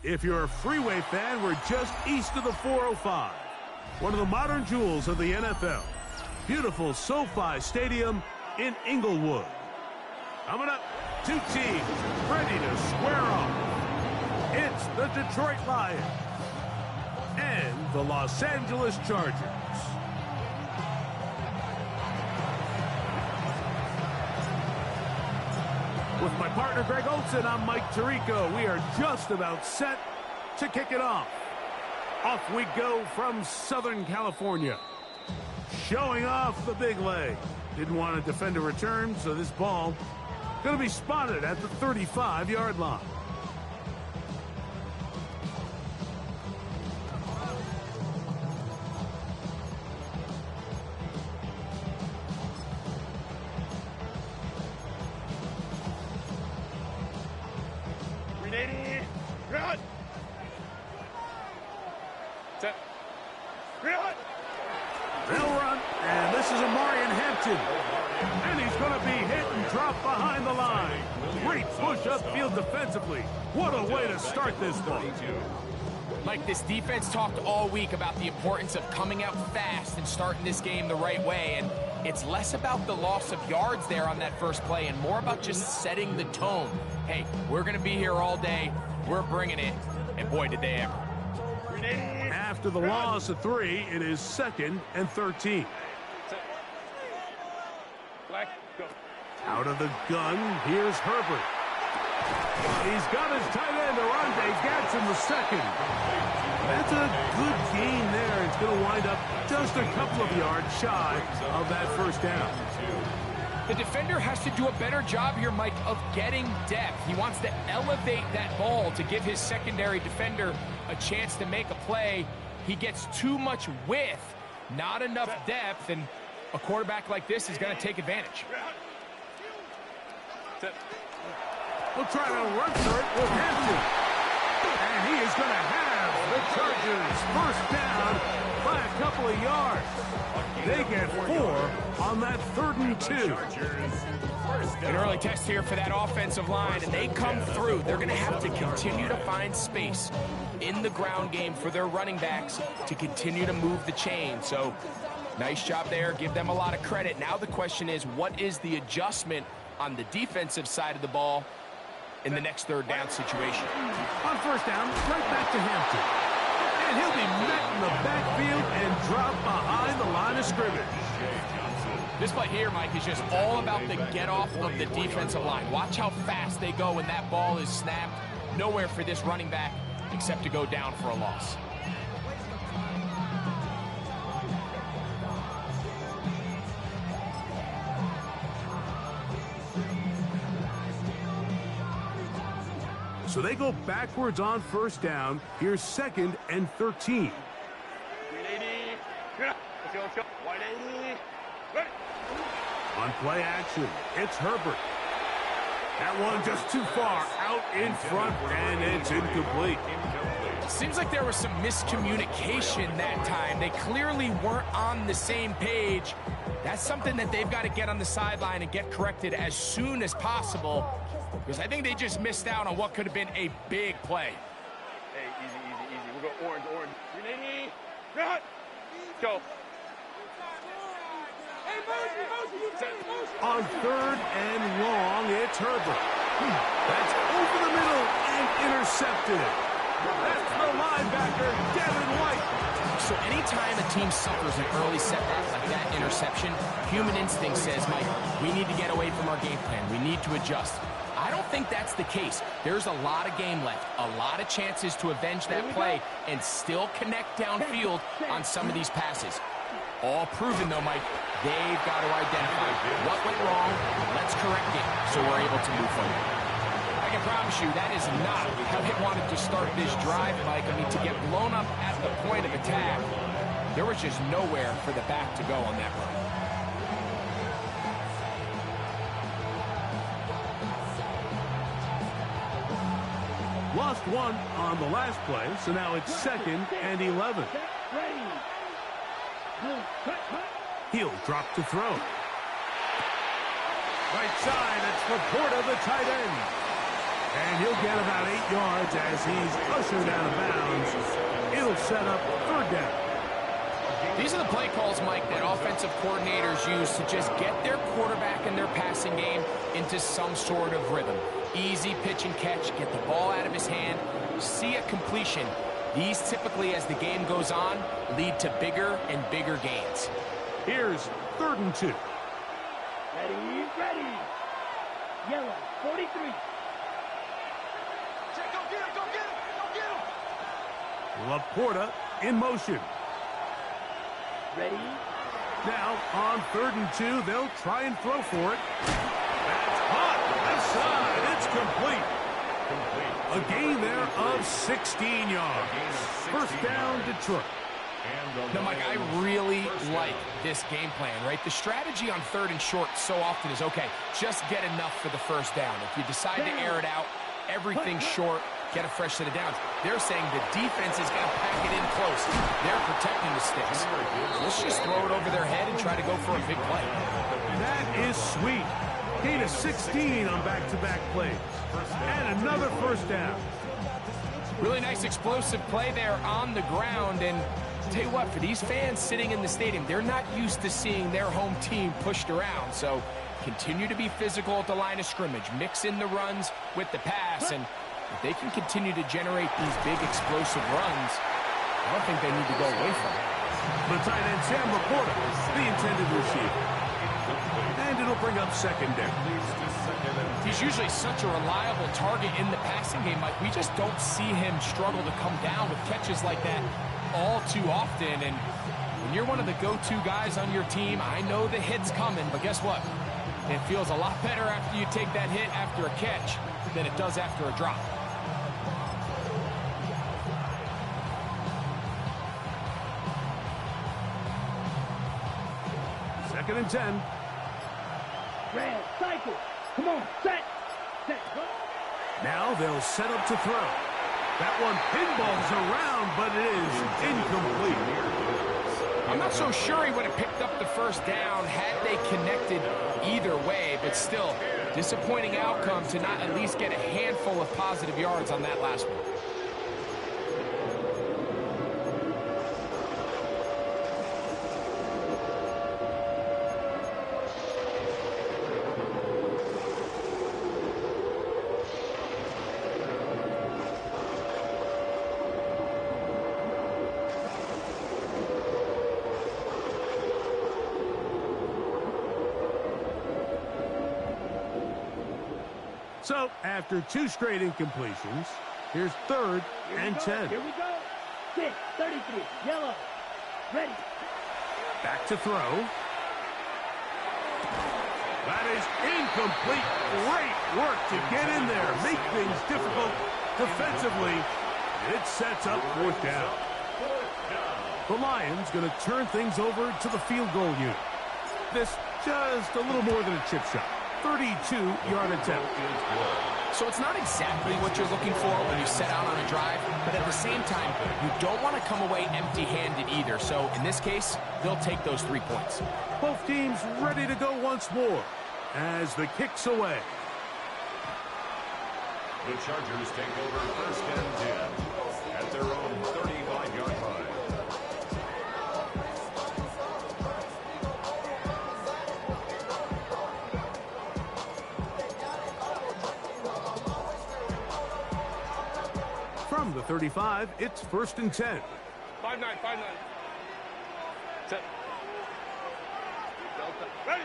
If you're a freeway fan, we're just east of the 405. One of the modern jewels of the NFL. Beautiful SoFi Stadium in Inglewood. Coming up, two teams ready to square off. It's the Detroit Lions and the Los Angeles Chargers. With my partner Greg Olson, I'm Mike Tirico. We are just about set to kick it off. Off we go from Southern California. Showing off the big leg. Didn't want to defend a return, so this ball going to be spotted at the 35-yard line. They'll run, and this is Amarian Hampton. And he's going to be hit and dropped behind the line. Great push upfield defensively. What a way to start this one. Mike, this defense talked all week about the importance of coming out fast and starting this game the right way. And it's less about the loss of yards there on that first play and more about just setting the tone. Hey, we're going to be here all day. We're bringing it. And boy, did they ever. After the loss of 3, it is 2nd and 13. Out of the gun, here's Herbert. He's got his tight end, Arande Gadsden the second. That's a good gain there. It's going to wind up just a couple of yards shy of that first down. The defender has to do a better job here, Mike, of getting depth. He wants to elevate that ball to give his secondary defender a chance to make a play. He gets too much width, not enough depth, and a quarterback like this is going to take advantage. We'll try to run through it with Hampton. And he is going to have the Chargers first down by a couple of yards. They get 4 on that 3rd and 2. An early test here for that offensive line, and they come through. They're going to have to continue to find space in the ground game for their running backs to continue to move the chain. So, nice job there. Give them a lot of credit. Now the question is, what is the adjustment on the defensive side of the ball in the next 3rd down situation? On first down, right back to Hampton. And he'll be met in the backfield and dropped behind the line of scrimmage. This play here, Mike, is just all about the get-off of the defensive line. Watch how fast they go when that ball is snapped. Nowhere for this running back except to go down for a loss. So they go backwards on first down. Here's 2nd and 13. On play action, it's Herbert. That one just too far out in front, and it's incomplete. Seems like there was some miscommunication that time. They clearly weren't on the same page. That's something that they've got to get on the sideline and get corrected as soon as possible, because I think they just missed out on what could have been a big play. Hey, easy. We'll go orange. Go. On 3rd and long, it's Herbert. That's over the middle and intercepted. That's the linebacker, Devin White. So anytime a team suffers an early setback like that interception, human instinct says, Mike, we need to get away from our game plan. We need to adjust. I don't think that's the case. There's a lot of game left, a lot of chances to avenge that play and still connect downfield on some of these passes. All proven, though, Mike, they've got to identify what went wrong, let's correct it so we're able to move forward. I can promise you that is not how they wanted to start this drive, Mike. I mean, to get blown up at the point of attack, there was just nowhere for the back to go on that run. Lost 1 on the last play, so now it's 2nd and 11. He'll drop to throw. Right side, it's Laporta, the tight end. And he'll get about 8 yards as he's ushered out of bounds. It'll set up third down. These are the play calls, Mike, that offensive coordinators use to just get their quarterback and their passing game into some sort of rhythm. Easy pitch and catch, get the ball out of his hand, see a completion. These typically, as the game goes on, lead to bigger and bigger gains. Here's 3rd and 2. Ready, ready. Yellow, 43. Check, go get him, go get him, go get him. Laporta in motion. Ready. Now, on 3rd and 2, they'll try and throw for it. That's hot. Left side. It's complete. A gain there of 16 yards. First down, Detroit. Now, Mike, I really like this game plan, right? The strategy on 3rd and short so often is, okay, just get enough for the first down. If you decide to air it out, everything's short, get a fresh set of downs. They're saying the defense is going to pack it in close. They're protecting the sticks. Let's just throw it over their head and try to go for a big play. That is sweet. Gain of 16 on back-to-back plays. And another first down. Really nice explosive play there on the ground. And tell you what, for these fans sitting in the stadium, they're not used to seeing their home team pushed around. So continue to be physical at the line of scrimmage. Mix in the runs with the pass. And if they can continue to generate these big explosive runs, I don't think they need to go away from it. The tight end, Sam Laporta, the intended receiver. And it'll bring up 2nd down. He's usually such a reliable target in the passing game, Mike. We just don't see him struggle to come down with catches like that all too often. And when you're one of the go-to guys on your team, I know the hit's coming, but guess what? It feels a lot better after you take that hit after a catch than it does after a drop. Second and 10. Red, cycle. Come on, set. Set, go. Now they'll set up to throw. That one pinballs around, but it is incomplete. I'm not so sure he would have picked up the first down had they connected either way, but still, disappointing outcome to not at least get a handful of positive yards on that last one. So, after 2 straight incompletions, here's 3rd and 10. Here we go. 6, 33. Yellow. Ready. Back to throw. That is incomplete. Great work to get in there. Make things difficult defensively. It sets up 4th down. The Lions going to turn things over to the field goal unit. This just a little more than a chip shot. 32-yard attempt. So it's not exactly what you're looking for when you set out on a drive, but at the same time, you don't want to come away empty-handed either. So in this case, they'll take those 3 points. Both teams ready to go once more as the kick's away. The Chargers take over 1st and 10 at their own 35-yard line. From the 35, it's 1st and 10. 5-9, 5-9. Set. Delta. Ready.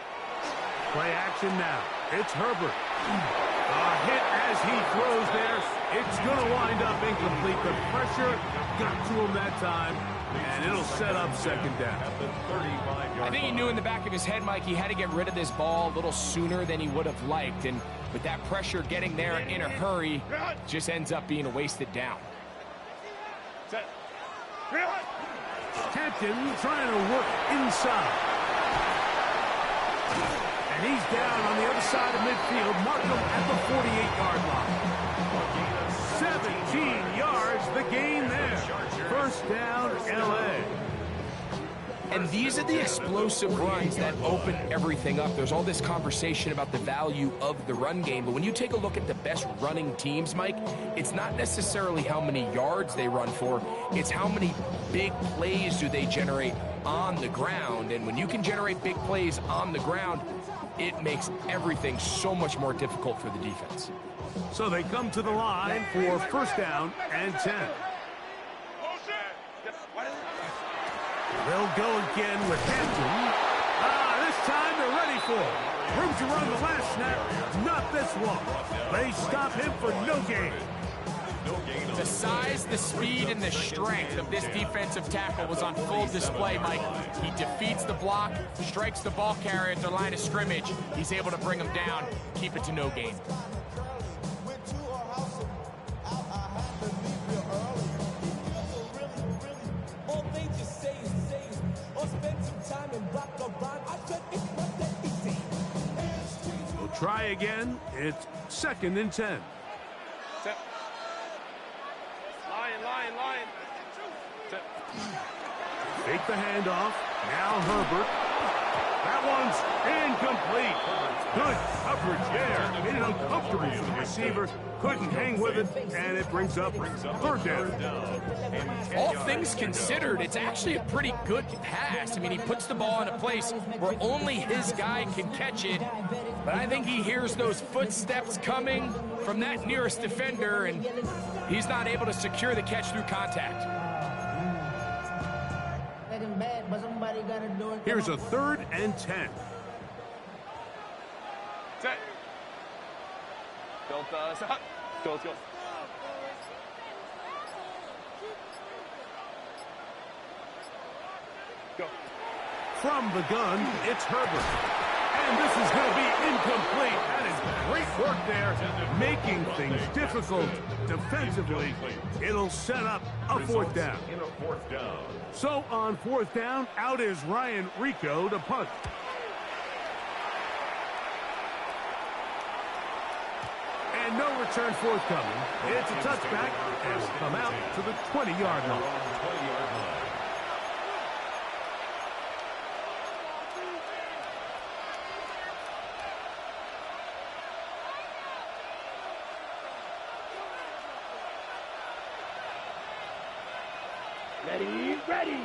Play action now. It's Herbert. A hit as he throws there. It's going to wind up incomplete. The pressure got to him that time, and it'll set up 2nd down. I think he knew in the back of his head, Mike, he had to get rid of this ball a little sooner than he would have liked. And with that pressure getting there in a hurry, just ends up being a wasted down. Set. Hampton trying to work inside. And he's down on the other side of midfield. Mark him at the 48-yard line. 17 yards, the gain there. First down, L.A. And these are the explosive runs that open everything up. There's all this conversation about the value of the run game, but when you take a look at the best running teams, Mike, it's not necessarily how many yards they run for, it's how many big plays do they generate on the ground. And when you can generate big plays on the ground, it makes everything so much more difficult for the defense. So they come to the line for first down and 10. They'll go again with Hampton. This time they're ready for it. Room to run the last snap, not this one. They stop him for no gain. The size, the speed, and the strength of this defensive tackle was on full display, Mike. He defeats the block, strikes the ball carrier at the line of scrimmage. He's able to bring him down, keep it to no gain. We'll try again. It's second and 10. Lion. Take the handoff. Now Herbert. That one's incomplete. Good coverage there. Made it uncomfortable for the receiver. Couldn't hang with it, and it brings up third down. All things considered, it's actually a pretty good pass. I mean, he puts the ball in a place where only his guy can catch it. But I think he hears those footsteps coming from that nearest defender, and he's not able to secure the catch through contact. Here's a third and 10. Set. Let's go. Go. From the gun, it's Herbert. And this is going to be incomplete. That is great work there, making things difficult defensively. It'll set up a fourth down. So on fourth down, out is Ryan Rico to punt. And no return forthcoming. It's a touchback and will come out to the 20-yard line. Ready.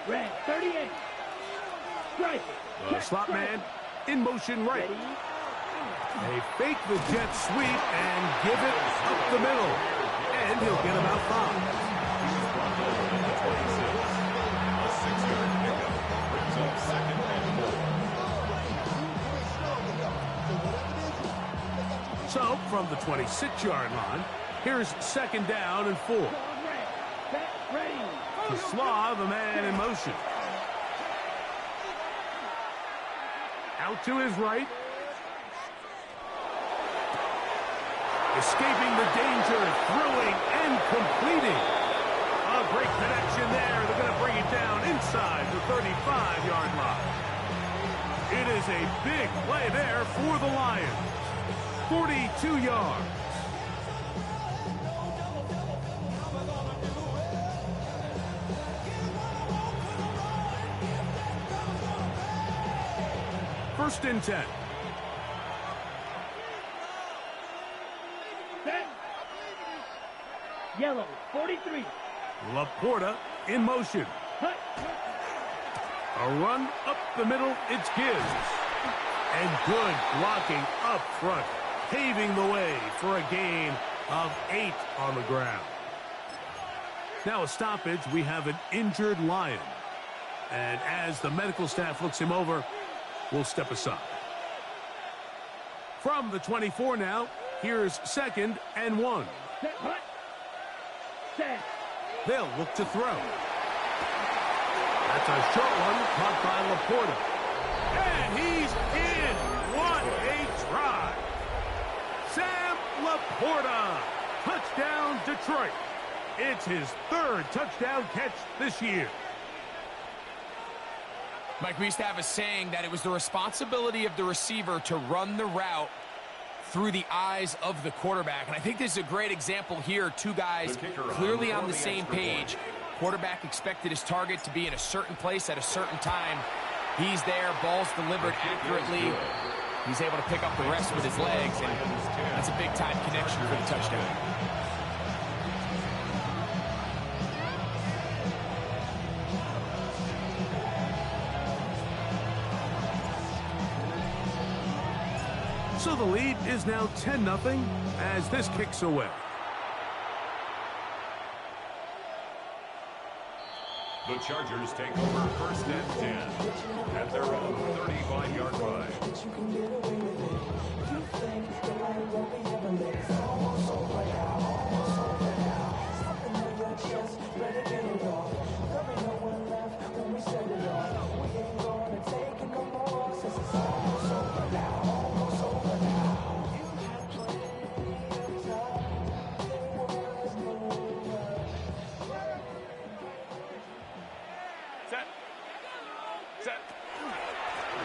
Red 38. Strike. The slot man in motion right. They fake the jet sweep and give it up the middle. And he'll get about 5. So from the 26-yard line, here's second down and 4. The Slav, a man in motion. Out to his right. Escaping the danger, throwing and completing. A great connection there. They're going to bring it down inside the 35-yard line. It is a big play there for the Lions. 42 yards. First and 10. Yellow, 43. Laporta in motion. A run up the middle, it's Gibbs. And good blocking up front, paving the way for a gain of 8 on the ground. Now a stoppage, we have an injured Lion. And as the medical staff looks him over, we'll step aside. From the 24 now, here's second and 1. They'll look to throw. That's a short one caught by Laporta. And he's in. What a try. Sam Laporta. Touchdown, Detroit. It's his third touchdown catch this year. Mike, we used to have a saying that it was the responsibility of the receiver to run the route through the eyes of the quarterback. And I think this is a great example here. Two guys clearly on the same page. Quarterback expected his target to be in a certain place at a certain time. He's there, ball's delivered accurately. He's able to pick up the rest with his legs, and that's a big-time connection for the touchdown. So the lead is now 10-0 as this kicks away. The Chargers take over first and 10 at their own 35-yard line.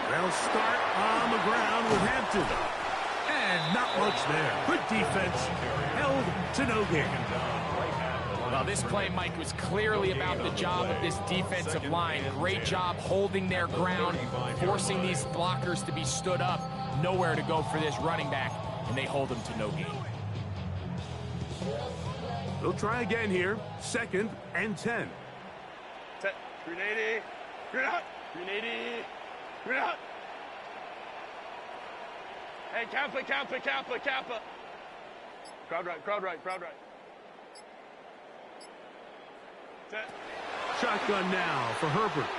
They'll start on the ground with Hampton. And not much there. Good defense. Held to no gain. Well, this play, Mike, was clearly about the job of this defensive line. Great job holding their ground, forcing these blockers to be stood up. Nowhere to go for this running back, and they hold him to no gain. They'll try again here. 2nd and 10. Set. 380. Green out. 380. Green out. Hey, Kappa, Kappa, Kappa, Kappa. Crowd right, crowd right, crowd right. Set. Shotgun now for Herbert.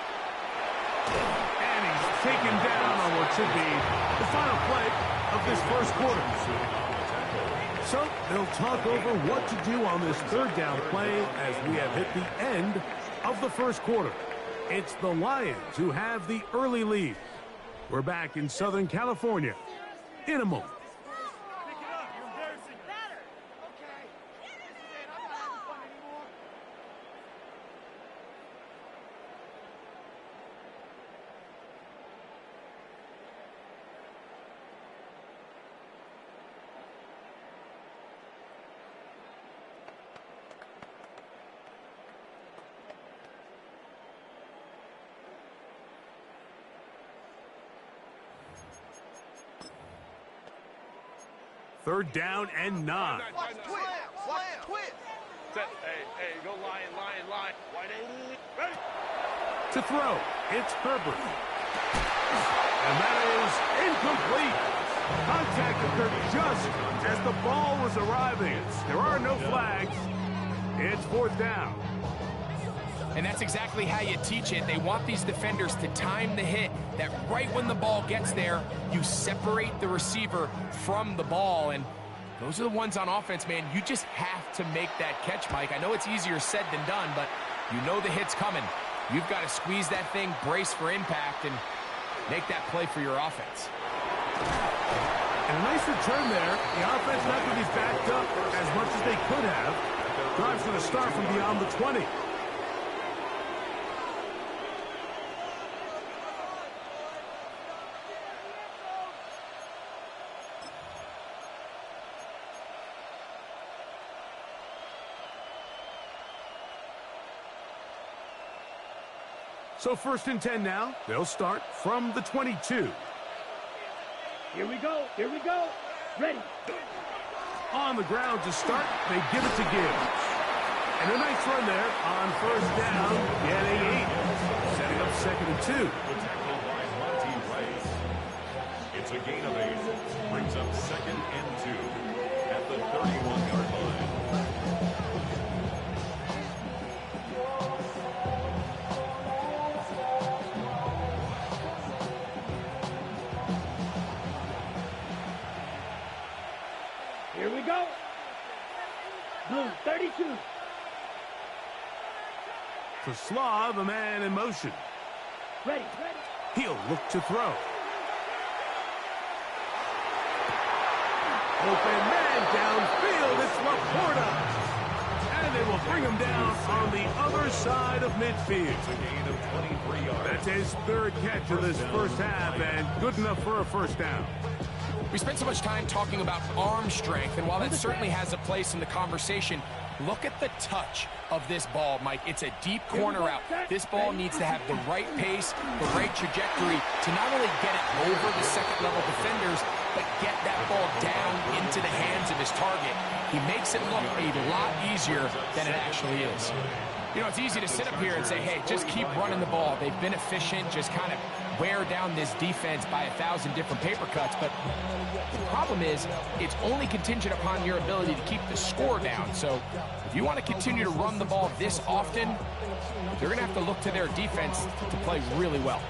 And he's taken down on what should be the final play of this first quarter. So they'll talk over what to do on this 3rd down play as we have hit the end of the first quarter. It's the Lions who have the early lead. We're back in Southern California in a moment. Pick it up. You're embarrassing. Better. Okay. This is it. I'm not having fun anymore. Third down and 9. Watch twist. Watch twist. Set. Hey, go lion, lion, lion. Wide 80. Ready. To throw, it's Herbert. And that is incomplete. Contact occurred just as the ball was arriving. There are no flags. It's 4th down. And that's exactly how you teach it. They want these defenders to time the hit, that right when the ball gets there, you separate the receiver from the ball. And those are the ones on offense, man. You just have to make that catch, Mike. I know it's easier said than done, but you know the hit's coming. You've got to squeeze that thing, brace for impact, and make that play for your offense. And a nice return there. The offense not going to be backed up as much as they could have. Drive's going to start from beyond the 20. So 1st and 10 now. They'll start from the 22. Here we go. Here we go. Ready. On the ground to start, they give it to Gibbs. And a nice run there on 1st down, getting 8. Setting up 2nd and 2. Tackled by Monty Rice. It's a gain of 8. Brings up 2nd and 2 at the 31-yard line. Here we go. Blue 32. To Slav, a man in motion. Ready, ready. He'll look to throw. Open man downfield. It's Laporta. And they will bring him down on the other side of midfield. It's a gain of 23 yards. That's his 3rd catch of this first half, and good enough for a 1st down. We spent so much time talking about arm strength, and while that certainly has a place in the conversation, Look at the touch of this ball, Mike. It's a deep corner route. This ball needs to have the right pace, the right trajectory to not only get it over the second-level defenders, but get that ball down into the hands of his target. He makes it look a lot easier than it actually is. You know, it's easy to sit up here and say, hey, just keep running the ball. They've been efficient, just kind of wear down this defense by 1,000 different paper cuts. But the problem is, it's only contingent upon your ability to keep the score down. So if you want to continue to run the ball this often, they're going to have to look to their defense to play really well.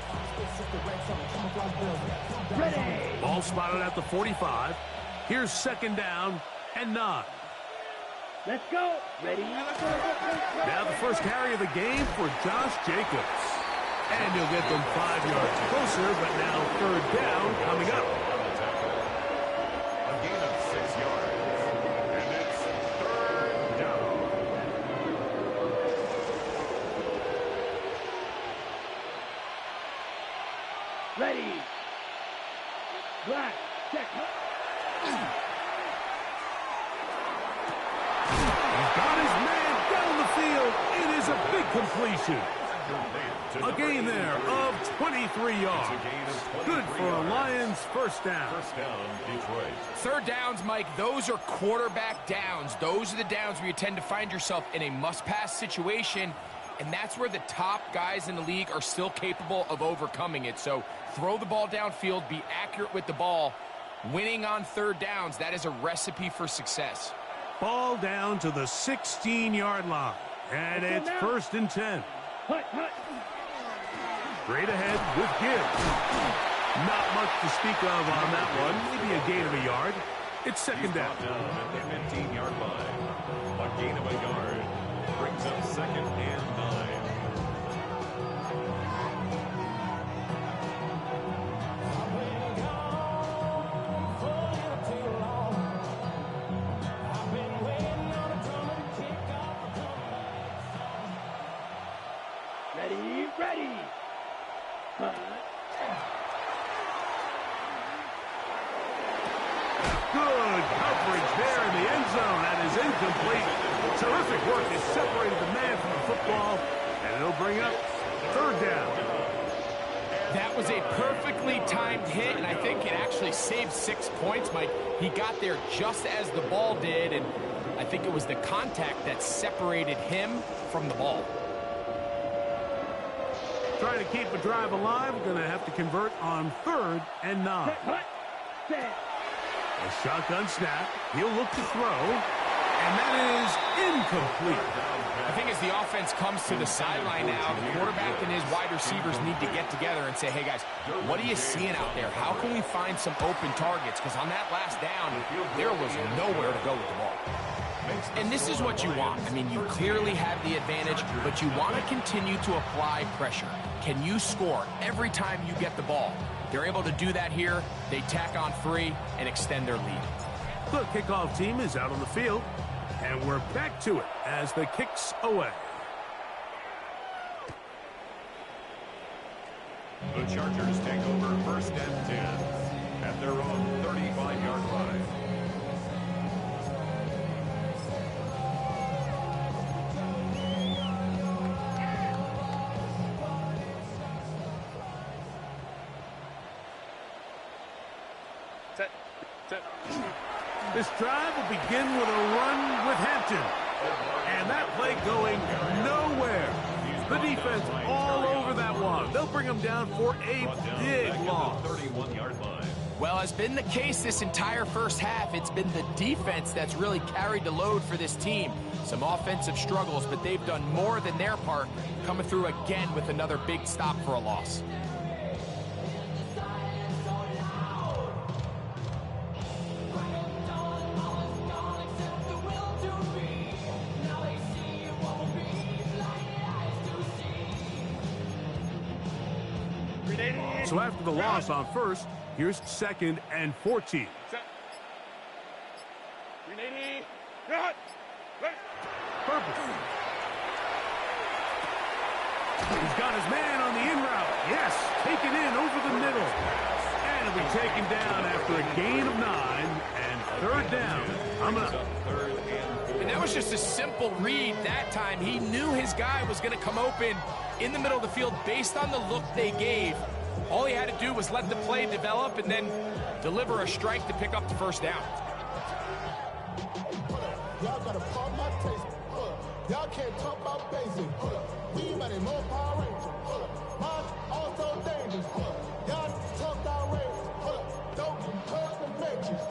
Ball spotted at the 45. Here's 2nd down and 9. Let's go. Ready? Now the first carry of the game for Josh Jacobs. And he'll get them 5 yards closer, but now 3rd down coming up. A gain of 6 yards. And it's 3rd down. Ready. Black. Check. He's got his man down the field. It is a big completion. A gain there of 23 yards. Good for a Lions 1st down. 1st down, Detroit. 3rd downs, Mike, those are quarterback downs. Those are the downs where you tend to find yourself in a must-pass situation, and that's where the top guys in the league are still capable of overcoming it. So throw the ball downfield, be accurate with the ball. Winning on 3rd downs, that is a recipe for success. Ball down to the 16-yard line. And it's 1st and 10. Hut, hut. Straight ahead with Gibbs. Not much to speak of on that one. Maybe a gain of a yard. It's 2nd down. Down at the 15-yard line. A gain of a yard brings up 2nd and 9. Ready, ready. Good coverage there in the end zone. That is incomplete. Terrific work. It separated the man from the football, and it'll bring up 3rd down. That was a perfectly timed hit, and I think it actually saved 6 points, Mike. He got there just as the ball did, and I think it was the contact that separated him from the ball. Trying to keep a drive alive. We're going to have to convert on 3rd and 9. Hut, set. A shotgun snap. He'll look to throw, and that is incomplete. I think as the offense comes to the sideline now, the quarterback and his wide receivers need to get together and say, hey, guys, what are you seeing out there? How can we find some open targets? Because on that last down, there was nowhere to go with the ball. And this is what you want. I mean, you clearly have the advantage, but you want to continue to apply pressure. Can you score every time you get the ball? They're able to do that here. They tack on 3 and extend their lead. The kickoff team is out on the field, and we're back to it as the kick's away. The Chargers take over 1st and 10 at their own 35-yard line. This drive will begin with a run with Hampton. And that play going nowhere. The defense all over that one. They'll bring them down for a big loss. 31-yard line. Well, as been the case this entire 1st half, it's been the defense that's really carried the load for this team. Some offensive struggles, but they've done more than their part, coming through again with another big stop for a loss. So after the loss on 1st, here's 2nd and 14. Perfect. He's got his man on the in route. Yes, taken in over the middle. And it'll be taken down after a gain of 9 and 3rd down. I'm up. 3rd and 4. And that was just a simple read that time. He knew his guy was going to come open in the middle of the field based on the look they gave. All he had to do was let the play develop and then deliver a strike to pick up the first down. Y'all gotta pump my taste. Y'all can't talk about basic. We money more Power Ranger. Mine also dangerous. Y'all talk outrageous. Don't hurt the matrix.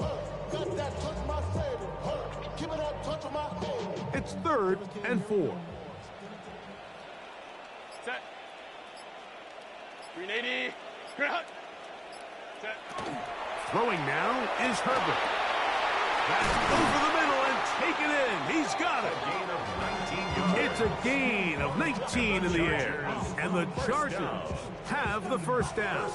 Got that touch my savior. Keep it up, touch with my head. It's 3rd and 4. Set. 380. Ground. Set. Throwing now is Herbert. That's over the middle and taken in. He's got it. It's a gain of 19 in the air. And the Chargers have the first down.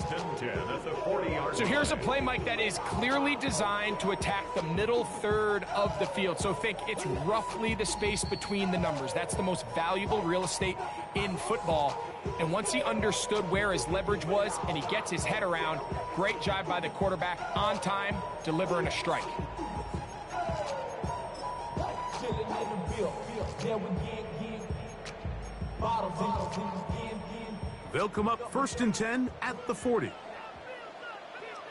So here's a play, Mike, that is clearly designed to attack the middle third of the field. So think it's roughly the space between the numbers. That's the most valuable real estate in football. And once he understood where his leverage was and he gets his head around, great job by the quarterback on time, delivering a strike. They'll come up 1st and 10 at the 40. 5-9,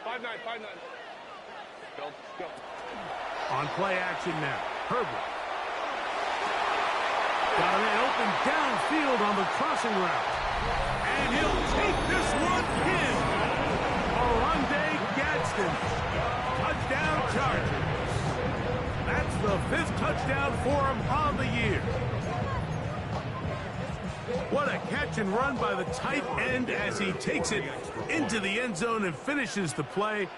5-9. Go. On play action now, Herbert. Got a man open downfield on the crossing route. And he'll take this one in. Oronde Gadsden. Touchdown Chargers. That's the 5th touchdown for him on the year. What a catch and run by the tight end as he takes it into the end zone and finishes the play.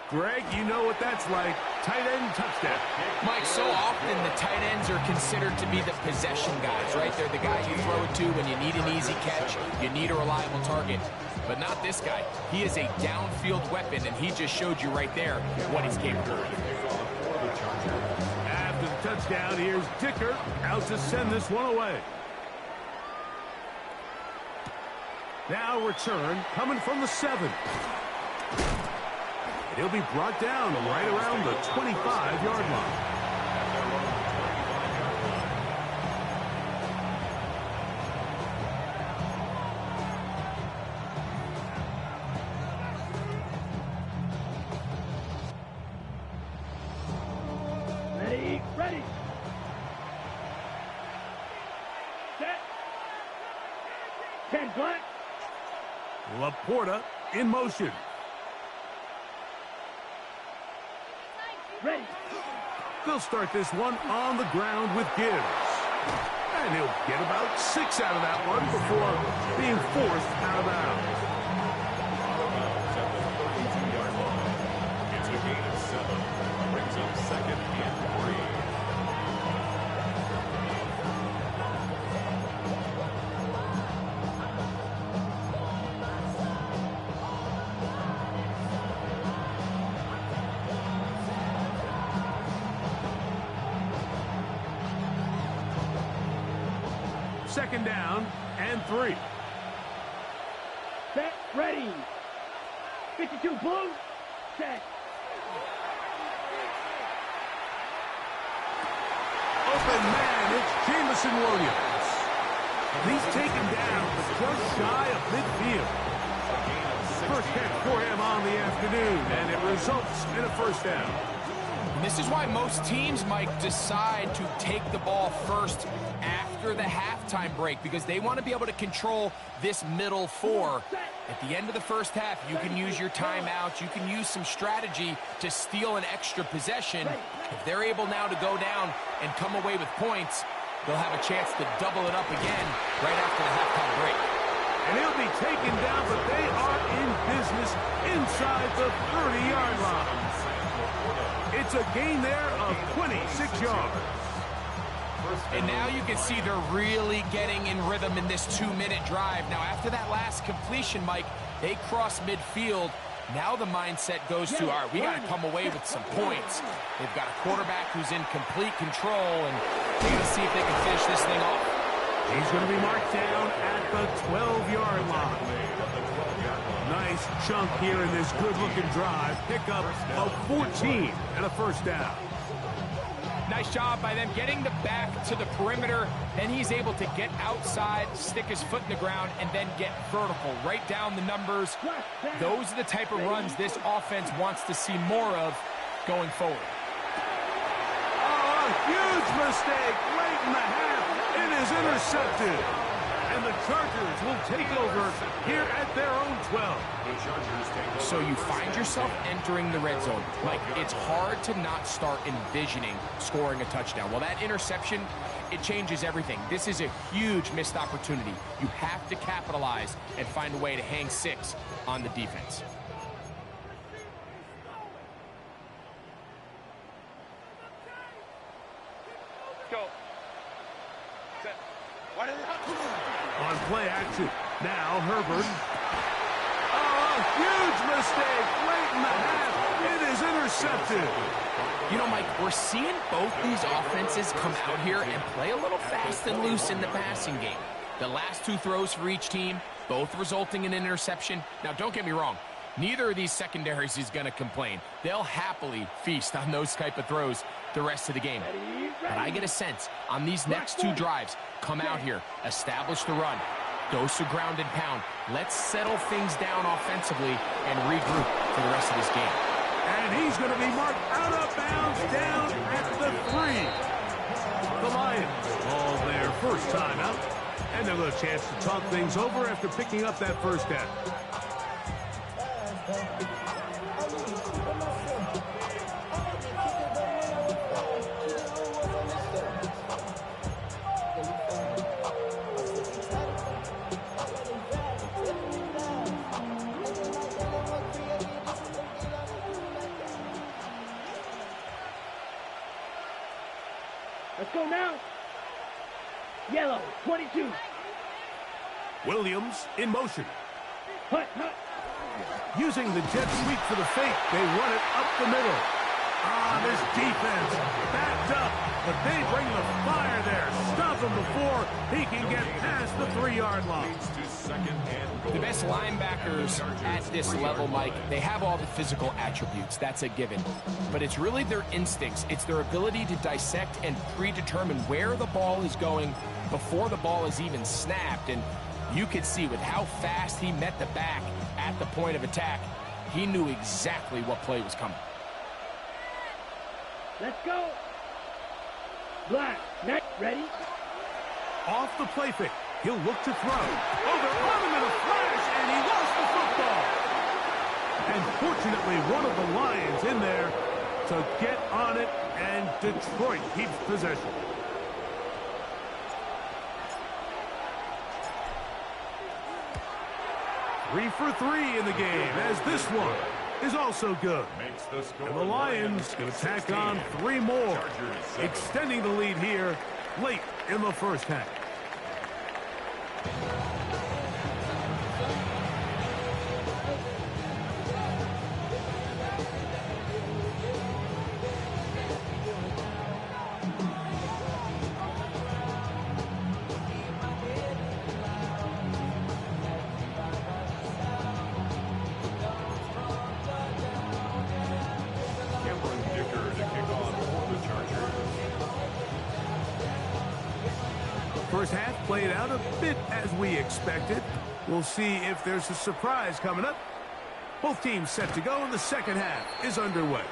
Greg, you know what that's like. Tight end touchdown. Mike, so often the tight ends are considered to be the possession guys, right? They're the guys you throw it to when you need an easy catch, you need a reliable target. But not this guy. He is a downfield weapon, and he just showed you right there what he's capable of. After the touchdown, here's Dicker out to send this one away. Now return coming from the 7. He'll be brought down right around the 25-yard line. Ready. Set. 10 black. Laporta in motion. Ready. They'll start this one on the ground with Gibbs. And he'll get about 6 out of that one before being forced out of bounds. It's a gain of 7. Brings up 2nd and 3. Second down and 3. Set. Ready. 52 blue. Set. Open man, it's Jamison Williams. He's taken down but just shy of midfield. First catch for him on the afternoon, and it results in a first down. And this is why most teams, Mike, decide to take the ball first after the halftime break, because they want to be able to control this middle 4. At the end of the first half, you can use your timeouts, you can use some strategy to steal an extra possession. If they're able now to go down and come away with points, they'll have a chance to double it up again right after the halftime break. And he'll be taken down, but they are in business inside the 30-yard line. It's a gain there of 26 yards. And now you can see they're really getting in rhythm in this 2-minute drive. Now, after that last completion, Mike, they cross midfield. Now the mindset goes to, all right, we got to come away with some points. They've got a quarterback who's in complete control, and they got to see if they can finish this thing off. He's going to be marked down at the 12-yard line. Nice chunk here in this good-looking drive. Pickup of 14 and a first down. Nice job by them getting the back to the perimeter. Then he's able to get outside, stick his foot in the ground, and then get vertical. Right down the numbers. Those are the type of runs this offense wants to see more of going forward. Oh, a huge mistake late in the half. It is intercepted. And the Chargers will take over here at their own 12. So you find yourself entering the red zone. Mike, it's hard to not start envisioning scoring a touchdown. Well, that interception, it changes everything. This is a huge missed opportunity. You have to capitalize and find a way to hang 6 on the defense. Go. Set. Why did it On play action. Now Herbert. Oh, a huge mistake late in the half. It is intercepted. You know, Mike, we're seeing both these offenses come out here and play a little fast and loose in the passing game. The last 2 throws for each team, both resulting in an interception. Now, don't get me wrong. Neither of these secondaries is going to complain. They'll happily feast on those type of throws the rest of the game. But I get a sense on these next 2 drives, come out here, establish the run, dose of ground and pound. Let's settle things down offensively and regroup for the rest of this game. And he's going to be marked out of bounds down at the 3. The Lions call their first timeout. And they'll get a chance to talk things over after picking up that first half. Let's go now. Yellow, 22. Williams in motion. Hut, hut. Using the jet sweep for the fake, they run it up the middle. Ah, this defense backed up, but they bring the fire there. Stop him before he can get past the 3-yard line. The best linebackers at this level, Mike, they have all the physical attributes. That's a given. But it's really their instincts. It's their ability to dissect and predetermine where the ball is going before the ball is even snapped. And you could see with how fast he met the back at the point of attack, he knew exactly what play was coming. Let's go. Black, net, ready? Off the play fake. He'll look to throw. Oh, they're on him in a flash, and he lost the football. And fortunately, one of the Lions in there to get on it, and Detroit keeps possession. Three for 3 in the game, as this one is also good. And the Lions going to tack on 3 more, extending the lead here late in the first half. First half played out a bit as we expected. We'll see if there's a surprise coming up. Both teams set to go, and the second half is underway.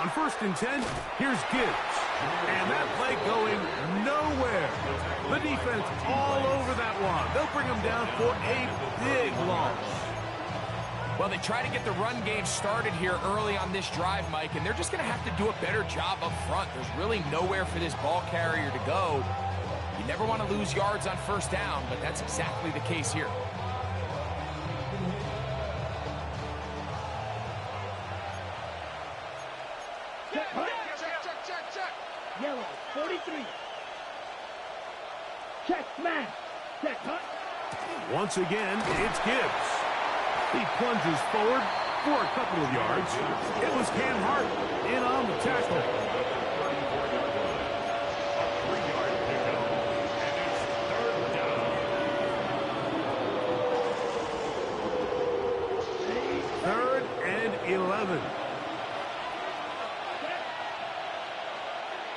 On 1st and 10, here's Gibbs. And that play going nowhere. The defense all over that one. They'll bring him down for a big loss. Well, they try to get the run game started here early on this drive, Mike, and they're just going to have to do a better job up front. There's really nowhere for this ball carrier to go. You never want to lose yards on 1st down, but that's exactly the case here. Yellow, Smash. Set. Cut. Once again, it's Gibbs. He plunges forward for a couple of yards. It was Cam Hart in on the tackle. Third and 11.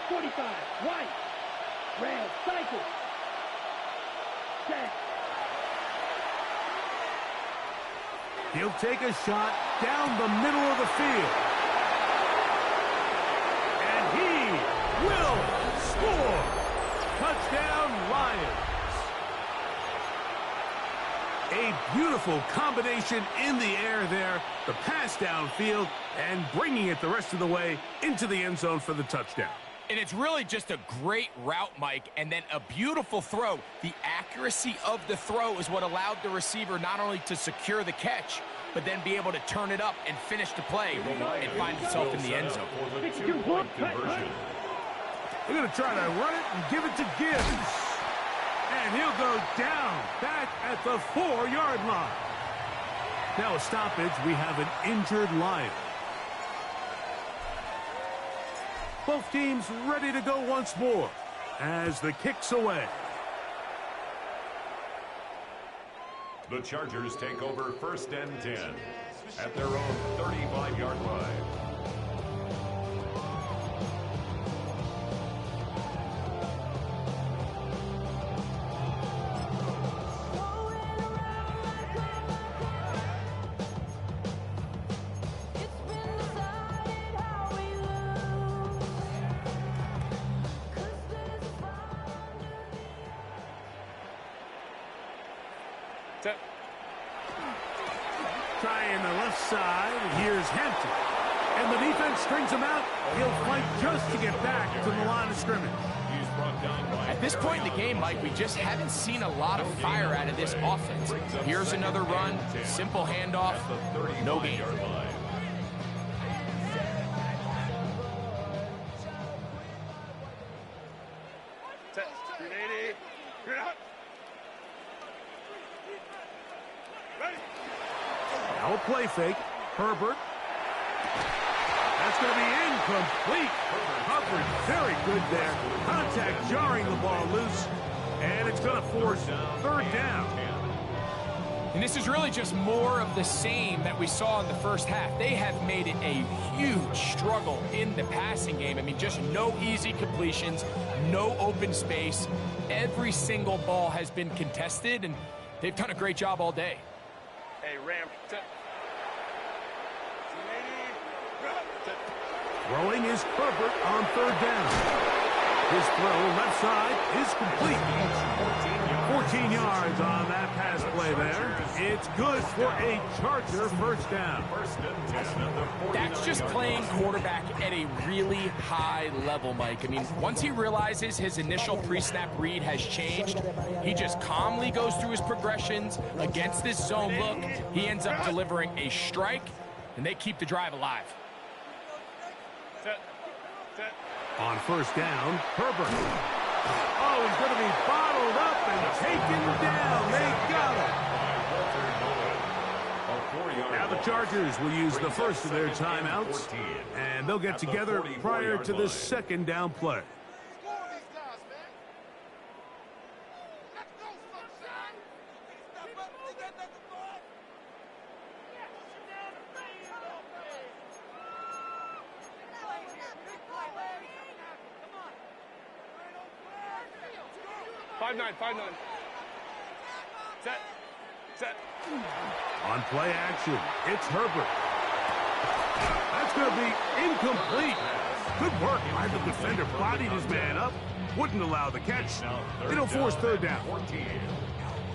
45. White. Red. Cycle. Set. He'll take a shot down the middle of the field. And he will score. Touchdown, Lions. A beautiful combination in the air there. The pass downfield and bringing it the rest of the way into the end zone for the touchdown. And it's really just a great route, Mike, and then a beautiful throw. The accuracy of the throw is what allowed the receiver not only to secure the catch, but then be able to turn it up and finish the play and find himself in the end zone. They're going to try to run it and give it to Gibbs. And he'll go down back at the 4-yard line. Now a stoppage. We have an injured Lion. Both teams ready to go once more as the kick's away. The Chargers take over 1st and 10 at their own 35-yard line. Trying the left side. Here's Hampton. And the defense strings him out. He'll fight just to get back to the line of scrimmage. At this point in the game, Mike, we just haven't seen a lot of fire out of this offense. Here's another run. Simple handoff. No gain. Now a play fake. Herbert. That's going to be incomplete. Coverage very good there. Contact jarring the ball loose. And it's going to force 3rd down. And this is really just more of the same that we saw in the first half. They have made it a huge struggle in the passing game. I mean, just no easy completions, no open space. Every single ball has been contested, and they've done a great job all day. Hey, Ram. Throwing is Herbert on 3rd down. His throw left side is complete. 14 yards on that pass play there. It's good for a Charger 1st down. That's just playing quarterback at a really high level, Mike. I mean, once he realizes his initial pre-snap read has changed, he just calmly goes through his progressions against this zone look. He ends up delivering a strike, and they keep the drive alive. On 1st down, Herbert. Oh, he's going to be bottled up and taken down. They got him. Now the Chargers will use the first of their timeouts, and they'll get together prior to the 2nd down play. 5-9. Set. On play action, it's Herbert. That's going to be incomplete. Good work by the defender. Bodied his man up. Wouldn't allow the catch. It'll force 3rd down.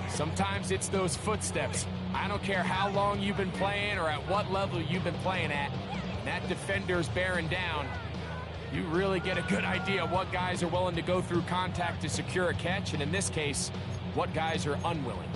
Sometimes it's those footsteps. I don't care how long you've been playing or at what level you've been playing at. And that defender's bearing down. You really get a good idea of what guys are willing to go through contact to secure a catch, and in this case, what guys are unwilling.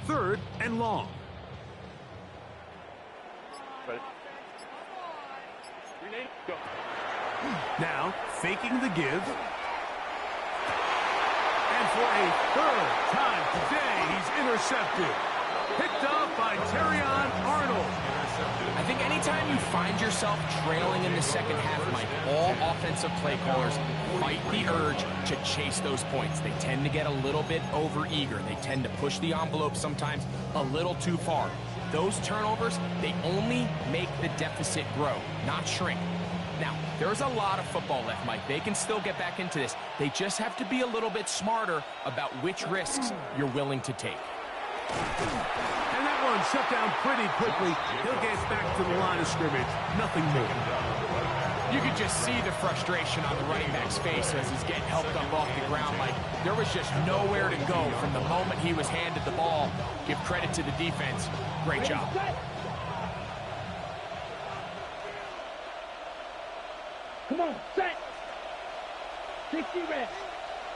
3rd and long. Go. Now, faking the give. And for a 3rd time today, he's intercepted. Picked up by Terrion Arnold. I think anytime you find yourself trailing in the second half, Mike, all offensive play callers fight the urge to chase those points. They tend to get a little bit over-eager. They tend to push the envelope sometimes a little too far. Those turnovers, they only make the deficit grow, not shrink. Now, there's a lot of football left, Mike. They can still get back into this. They just have to be a little bit smarter about which risks you're willing to take. And that one shut down pretty quickly. He'll get back to the line of scrimmage. Nothing more. You could just see the frustration on the running back's face as he's getting helped up off the ground. Like, there was just nowhere to go from the moment he was handed the ball. Give credit to the defense. Great job. Come on, set. 60 reps.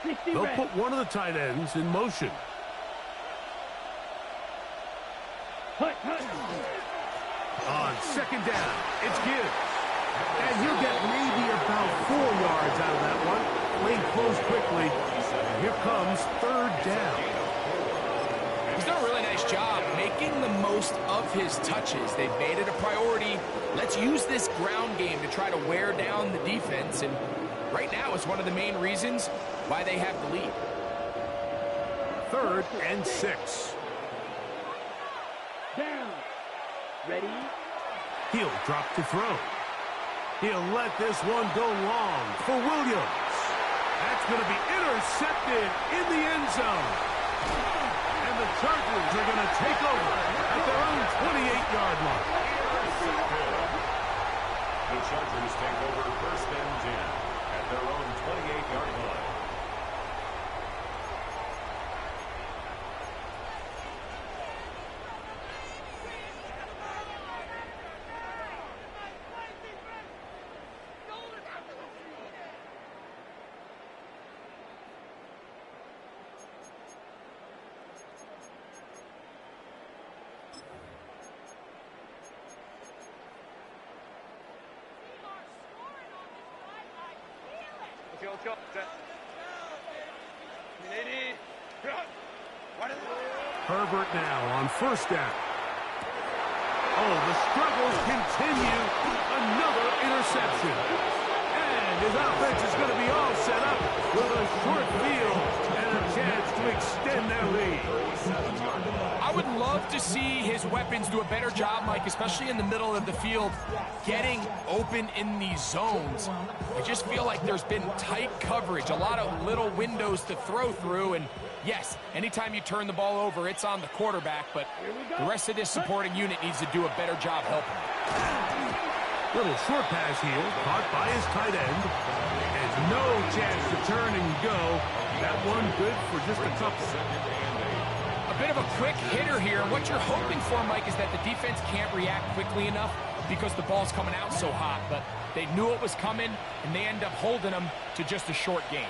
60 They'll reps. put one of the tight ends in motion. Hut, hut. On 2nd down, it's Gibbs. And he'll get maybe about 4 yards out of that one. Playing close quickly. And here comes 3rd down. He's done a really nice job making the most of his touches. They've made it a priority. Let's use this ground game to try to wear down the defense. And right now, it's one of the main reasons why they have the lead. 3rd and 6. Down. Ready? He'll drop to throw. He'll let this one go long for Williams. That's going to be intercepted in the end zone. And the Chargers are going to take over at their own 28-yard line. The Chargers take over 1st and 10 at their own 28-yard line. Let's go. Set. 80. Herbert now on 1st down. Oh, the struggles continue. Another interception. And his offense is going to be all set up with a short field and a chance to extend their lead. I would love to see his weapons do a better job, Mike, especially in the middle of the field, getting open in these zones. I just feel like there's been tight coverage, a lot of little windows to throw through, and yes, anytime you turn the ball over, it's on the quarterback, but the rest of this supporting unit needs to do a better job helping. Little short pass here, caught by his tight end, and no chance to turn and go. That one good for just a couple. A bit of a quick hitter here. What you're hoping for, Mike, is that the defense can't react quickly enough because the ball's coming out so hot, but they knew it was coming, and they end up holding them to just a short game.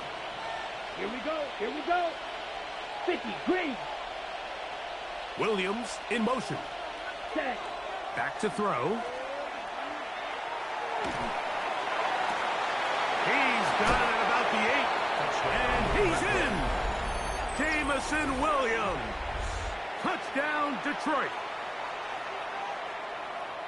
Here we go. Here we go. 50. Green. Williams in motion. Set. Back to throw. He's got it about the 8. And he's in. Jamison Williams. Touchdown, Detroit.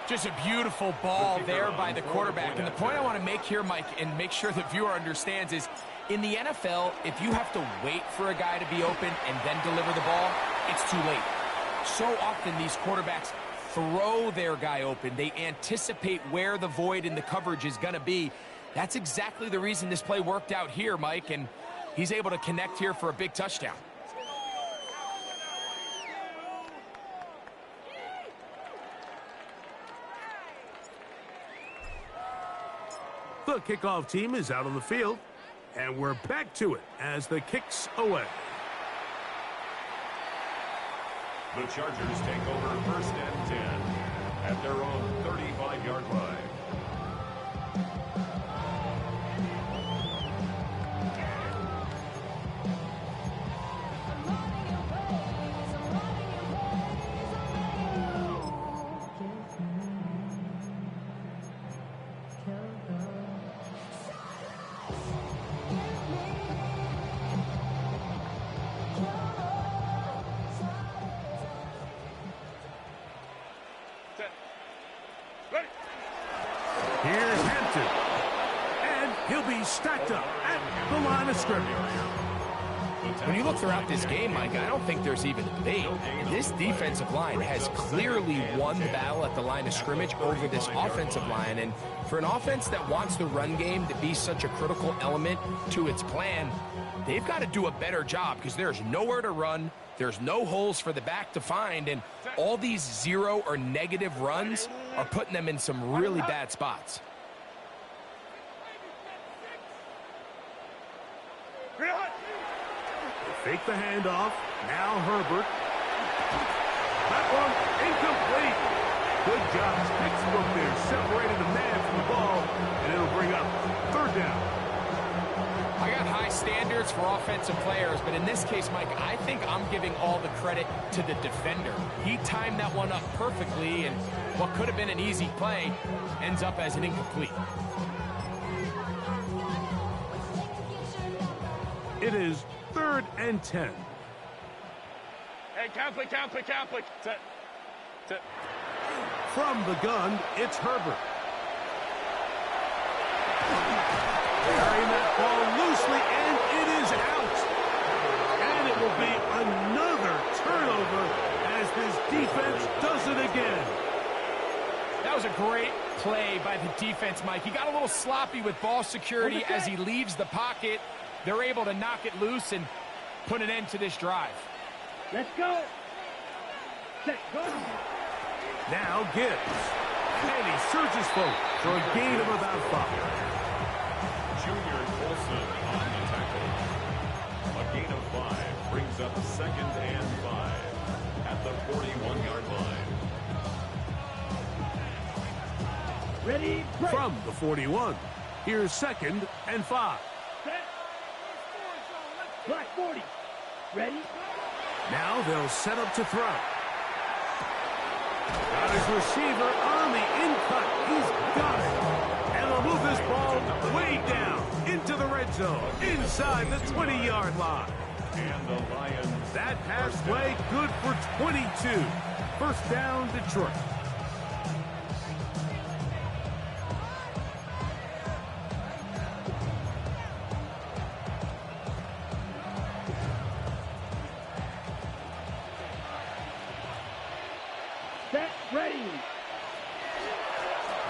Just a beautiful ball there by the quarterback. And the point I want to make here, Mike, and make sure the viewer understands is, in the NFL, if you have to wait for a guy to be open and then deliver the ball, it's too late. So often these quarterbacks throw their guy open. They anticipate where the void in the coverage is going to be. That's exactly the reason this play worked out here, Mike, and he's able to connect here for a big touchdown. The kickoff team is out on the field, and we're back to it as the kick's away. The Chargers take over 1st and 10 at their own 35-yard line. stacked up at the line of scrimmage. When you look throughout this game, Mike, I don't think there's even a debate. This defensive line has clearly won the battle at the line of scrimmage over this offensive line. And for an offense that wants the run game to be such a critical element to its plan, they've got to do a better job because there's nowhere to run. There's no holes for the back to find. And all these zero or negative runs are putting them in some really bad spots. Fake the handoff. Now Herbert. That one incomplete. Good job. Textbook there. Separated the man from the ball, and it'll bring up third down. I got high standards for offensive players, but in this case, Mike, I think I'm giving all the credit to the defender. He timed that one up perfectly, and what could have been an easy play ends up as an incomplete. It is 3rd and 10. Hey, Catholic. From the gun, it's Herbert. Carrying that ball loosely, and it is out. And it will be another turnover as this defense does it again. That was a great play by the defense, Mike. He got a little sloppy with ball security as he leaves the pocket. They're able to knock it loose and put an end to this drive. Let's go. Set, go. Now Gibbs. And he surges forward for a gain of about 5. Junior Colson on the tackle. A gain of 5 brings up 2nd and 5 at the 41-yard line. Ready, break. From the 41, here's 2nd and 5. Set. Black 40. Ready? Now they'll set up to throw. Got his receiver on the in-cut. He's got it. And they'll move this ball way down into the red zone, inside the 20-yard line. And the Lions. That pass play good for 22. First down, Detroit. Set, ready.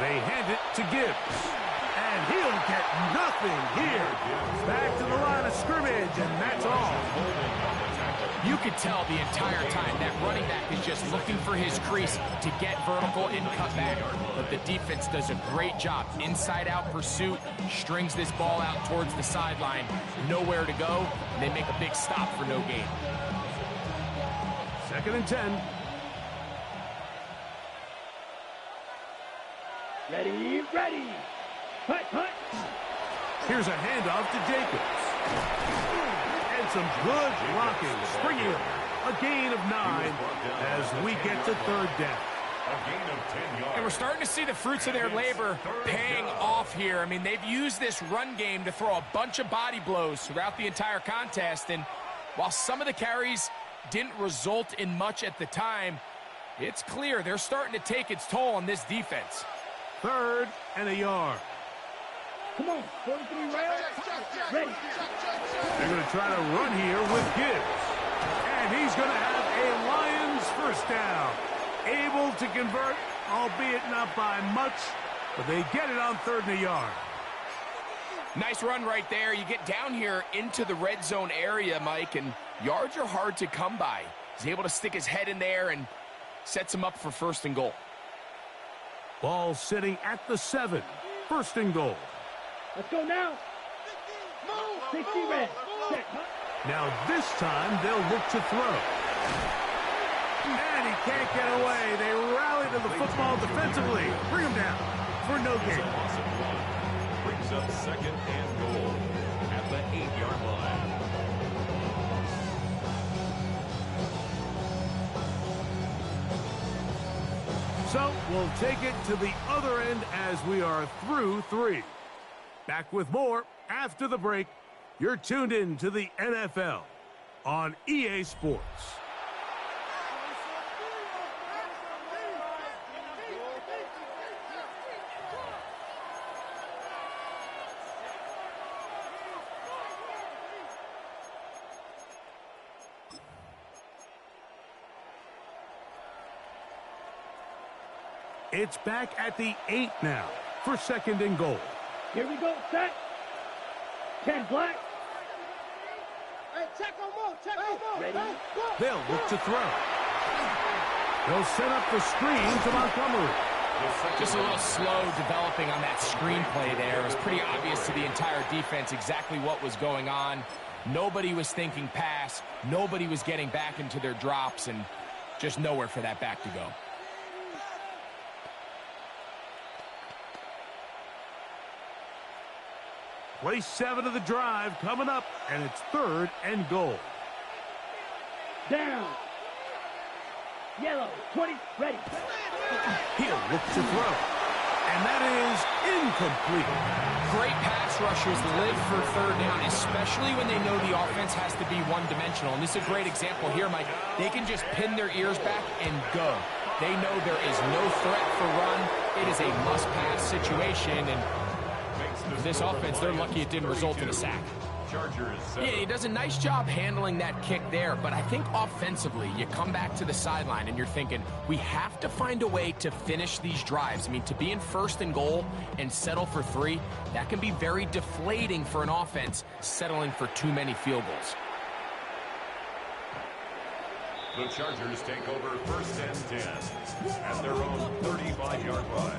They hand it to Gibbs. And he'll get nothing here. Back to the line of scrimmage, and that's all. You could tell the entire time that running back is just looking for his crease to get vertical and cut back. But the defense does a great job. Inside-out pursuit, strings this ball out towards the sideline. Nowhere to go, and they make a big stop for no gain. 2nd and 10. Ready, ready. Hut, hut. Here's a handoff to Jacobs. And some good blocking. Springing a gain of 9 as we get to 3rd down. A gain of 10 yards. And we're starting to see the fruits of their labor paying off here. I mean, they've used this run game to throw a bunch of body blows throughout the entire contest. And while some of the carries didn't result in much at the time, it's clear they're starting to take its toll on this defense. 3rd and a yard. Come on, 43 rail. Ready. They're going to try to run here with Gibbs. And he's going to have a Lions first down. Able to convert, albeit not by much, but they get it on 3rd and a yard. Nice run right there. You get down here into the red zone area, Mike, and yards are hard to come by. He's able to stick his head in there and sets him up for 1st and goal. Ball sitting at the 7. 1st and goal. Let's go now. 60 red. Set, hut. Now this time they'll look to throw. And he can't get away. They rally to the football defensively. Bring him down for no gain. Loss of 1 brings up 2nd and goal at the 8-yard line. So we'll take it to the other end as we are through 3. Back with more after the break. You're tuned in to the NFL on EA Sports. It's back at the 8 now for 2nd and goal. Here we go, set. 10 black. Hey, check on more, check on more. Ready? They'll look to throw. They'll set up the screen to Montgomery. Just a little slow developing on that screenplay there. It was pretty obvious to the entire defense exactly what was going on. Nobody was thinking pass. Nobody was getting back into their drops, and just nowhere for that back to go. Play 7 of the drive coming up, and it's 3rd and goal. Down. Yellow, 20, ready. He'll look to throw. And that is incomplete. Great pass rushers live for 3rd down, especially when they know the offense has to be one-dimensional. And this is a great example here, Mike. They can just pin their ears back and go. They know there is no threat for run. It is a must-pass situation, and for this offense, they're lucky it didn't result in a sack. Yeah, he does a nice job handling that kick there, but I think offensively, you come back to the sideline and you're thinking, we have to find a way to finish these drives. I mean, to be in 1st and goal and settle for 3, that can be very deflating for an offense settling for too many field goals. The Chargers take over 1st and 10 at their own 35-yard line.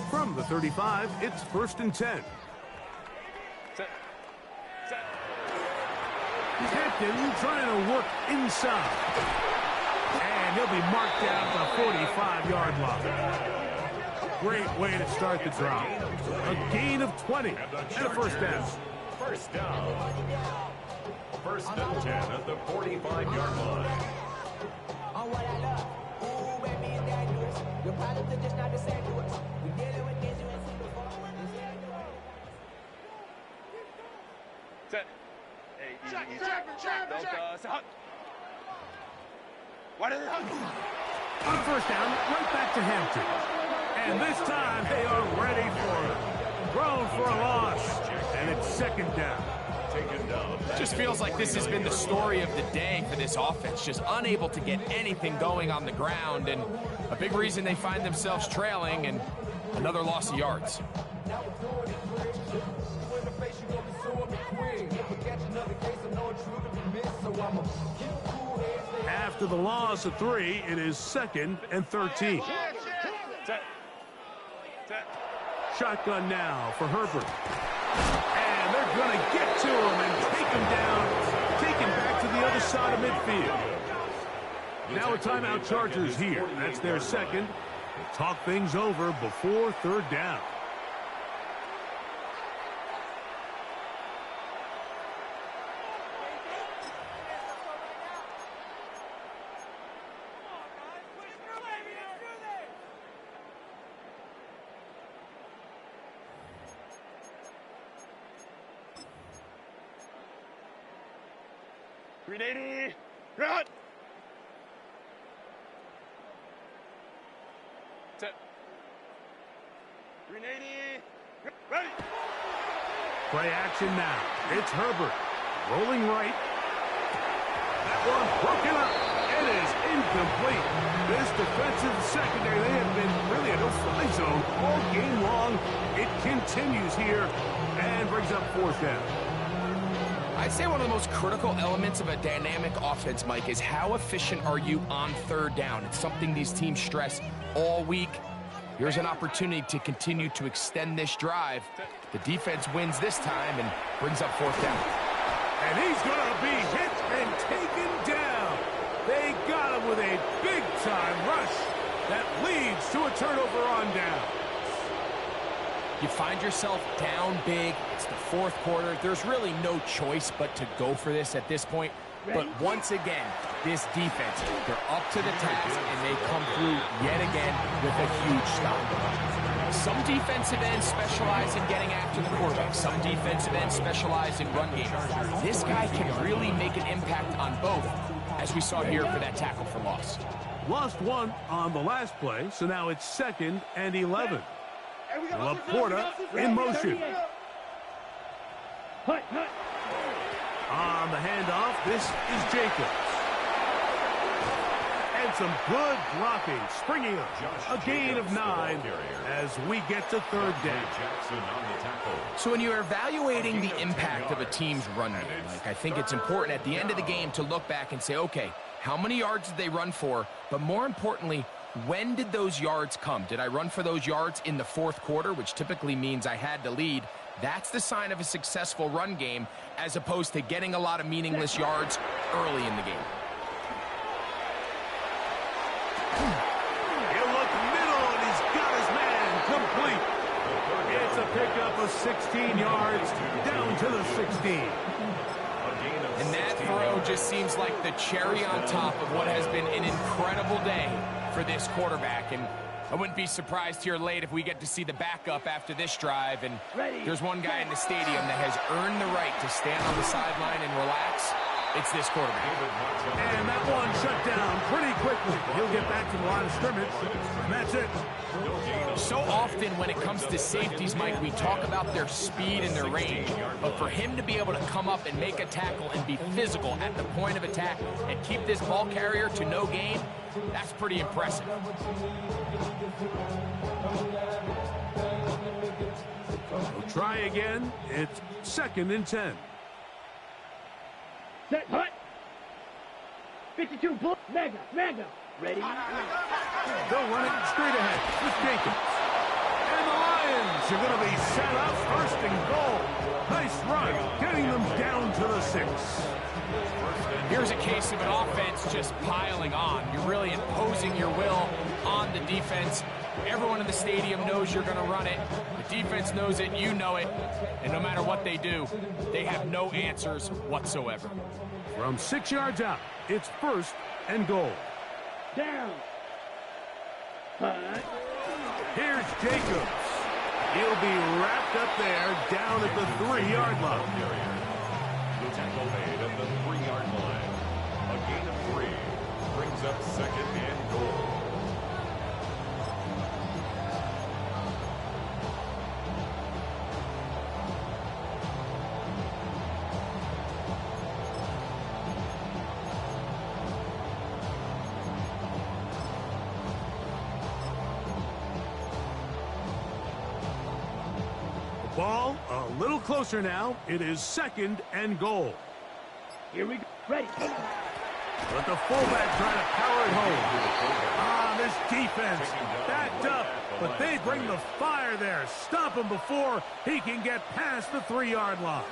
From the 35, it's 1st and 10. Set. Set. Captain trying to work inside. And he'll be marked down at the 45-yard line. Great way to start the drive. A gain of 20 and a 1st down. 1st down. 1st and 10 at the 45-yard line. On what I love. Ooh, baby, is that yours? Your problems are just not the same to us. We dealing with things you ain't seen before. Set. Hey, easy. Check. Why did it hug? On 1st down, right back to Hampton. And this time, they are ready for it. Thrown for a loss. And it's 2nd down. Taken down. It just feels like this has been the story of the day for this offense, just unable to get anything going on the ground, and a big reason they find themselves trailing, and another loss of yards. After the loss of 3, it is 2nd and 13. Set. Set. Shotgun now for Herbert. And they're going to get to him and take him down, take him back to the other side of midfield. Now a timeout Chargers here. That's their 2nd. They'll talk things over before 3rd down. Grenade. Run. Set. Grenade. Ready. Play action now. It's Herbert. Rolling right. That one broken up. It is incomplete. This defensive secondary, they have been really a no-fly zone all game long. It continues here and brings up 4th down. I'd say one of the most critical elements of a dynamic offense, Mike, is how efficient are you on 3rd down. It's something these teams stress all week. Here's an opportunity to continue to extend this drive. The defense wins this time and brings up 4th down. And he's going to be hit and taken down. They got him with a big-time rush that leads to a turnover on down. You find yourself down big. It's the 4th quarter. There's really no choice but to go for this at this point. But once again, this defense, they're up to the task, and they come through yet again with a huge stop. Some defensive ends specialize in getting after the quarterback. Some defensive ends specialize in run game. This guy can really make an impact on both, as we saw here for that tackle for loss. Lost 1 on the last play, so now it's 2nd and 11. Laporta in motion. Hut, hut. On the handoff, this is Jacobs. And some good blocking, springing up. A gain of 9 as we get to third down. So when you're evaluating the impact of a team's run game, I think it's important at the end of the game to look back and say, okay, how many yards did they run for? But more importantly, when did those yards come? Did I run for those yards in the fourth quarter, which typically means I had to lead? That's the sign of a successful run game, as opposed to getting a lot of meaningless yards early in the game. He'll look middle, and he's got his man complete. It's a pickup of 16 yards down to the 16. And that throw just seems like the cherry on top of what has been an incredible day for this quarterback. And I wouldn't be surprised here late if we get to see the backup after this drive. And there's one guy in the stadium that has earned the right to stand on the sideline and relax. It's this quarterback. And that one shut down pretty quickly. He'll get back to the line of scrimmage, and that's it. So often when it comes to safeties, Mike, we talk about their speed and their range. But for him to be able to come up and make a tackle and be physical at the point of attack and keep this ball carrier to no gain, that's pretty impressive. We'll try again. It's 2nd and 10. Set, hut. 52, bull. Mega, mega. Ready? They'll run it straight ahead with Jacobs. And the Lions are going to be set up 1st and goal. Nice run, getting them down to the 6. Here's a case of an offense just piling on. You're really imposing your will on the defense. Everyone in the stadium knows you're going to run it. The defense knows it, you know it. And no matter what they do, they have no answers whatsoever. From 6 yards out, it's 1st and goal. Down. Hut. Here's Jacobs. He'll be wrapped up there down at the 3-yard line. The tackle made at the 3-yard line. A gain of 3 brings up 2nd and goal. Ball a little closer now. It is 2nd and goal. Here we go. Ready. But the fullback trying to power it home. This defense backed up, but they bring the fire there. Stop him before he can get past the 3-yard line.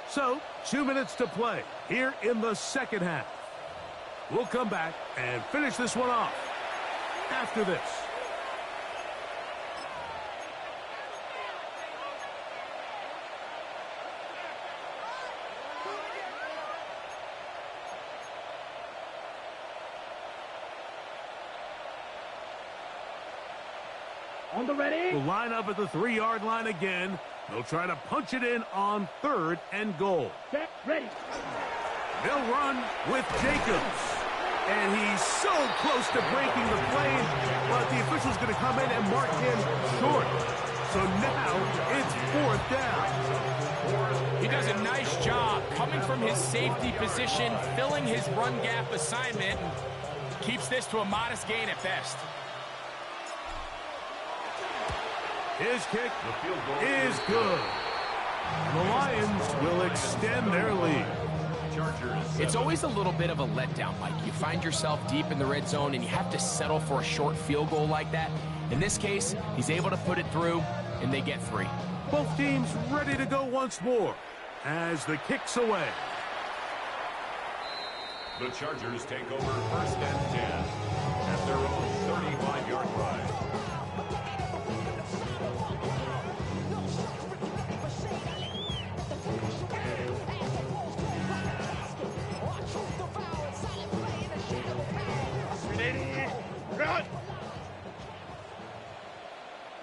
So, 2 minutes to play here in the 2nd half. We'll come back and finish this one off after this. On the ready. We'll line up at the 3-yard line again. They'll try to punch it in on 3rd and goal. Set, ready. They'll run with Jacobs. And he's so close to breaking the play, but the official's going to come in and mark him short. So now it's 4th down. He does a nice job coming from his safety position, filling his run gap assignment, and keeps this to a modest gain at best. His kick is good. The Lions will extend their lead. It's always a little bit of a letdown, Mike. You find yourself deep in the red zone and you have to settle for a short field goal like that. In this case, he's able to put it through, and they get 3. Both teams ready to go once more as the kick's away. The Chargers take over 1st and 10 at their own 35-yard line. Run!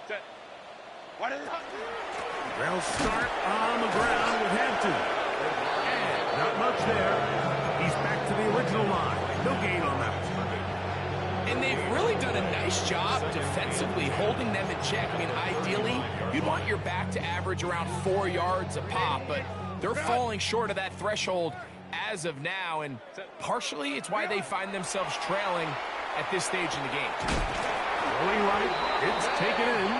Set. What is it? They'll start on the ground with Hampton. And not much there. He's back to the original line. No gain on that. And they've really done a nice job defensively holding them in check. I mean, ideally, you'd want your back to average around 4 yards a pop, but they're falling short of that threshold as of now, and partially it's why they find themselves trailing at this stage in the game. Going right, it's taken in,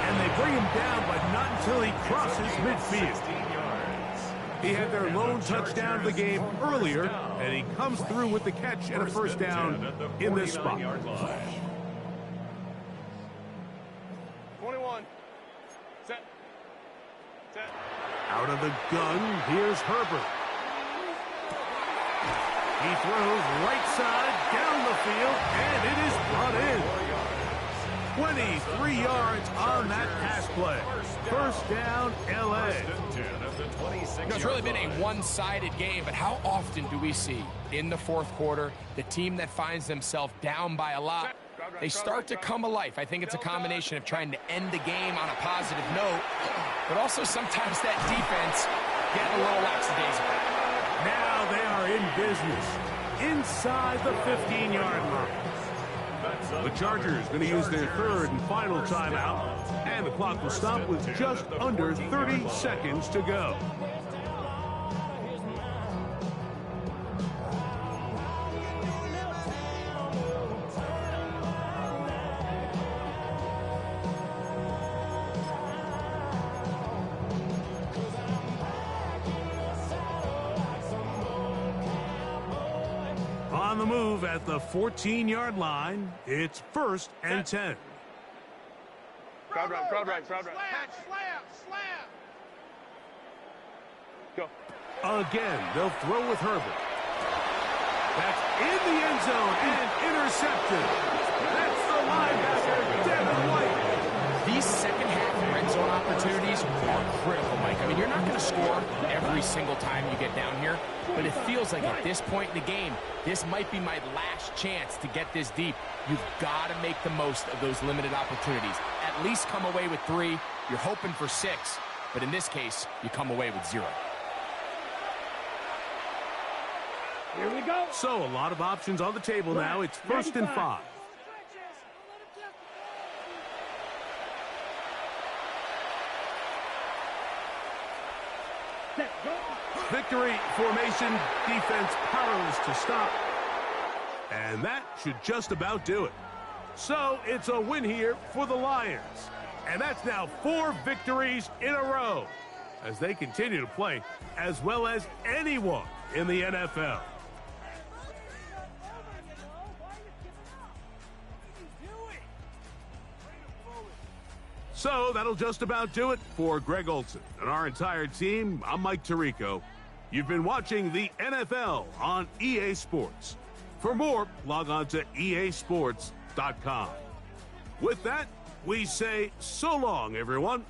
and they bring him down, but not until he crosses midfield. He had their lone touchdown of the game earlier, and he comes through with the catch and a first down in this spot. 21. Set. Set. Out of the gun, here's Herbert. He throws right side down the field, and it is brought in. 23 yards on that pass play. First down, L.A. It's really been a one-sided game, but how often do we see in the fourth quarter the team that finds themselves down by a lot, they start to come alive? I think it's a combination of trying to end the game on a positive note, but also sometimes that defense getting a little lackadaisical. Now they are in business inside the 15-yard line. The Chargers going to use their third and final timeout, and the clock will stop with just under 30 seconds to go. On the move at the 14-yard line, it's 1st and 10. Crowd right, crowd right, crowd right. Slam, slam. Go. Again, they'll throw with Herbert. That's in the end zone and intercepted. That's the linebacker, Devin White. These second-half red zone opportunities are critical, Mike. I mean, you're not going to score every single time you get down here, but it feels like at this point in the game, this might be my last chance to get this deep. You've got to make the most of those limited opportunities. At least come away with 3. You're hoping for 6, but in this case, you come away with 0. Here we go. So a lot of options on the table now. It's 1st and 5. Set, go. Victory formation, defense powerless to stop. And that should just about do it. So it's a win here for the Lions. And that's now 4 victories in a row as they continue to play as well as anyone in the NFL. So that'll just about do it for Greg Olson and our entire team. I'm Mike Tirico. You've been watching the NFL on EA Sports. For more, log on to easports.com. With that, we say so long, everyone.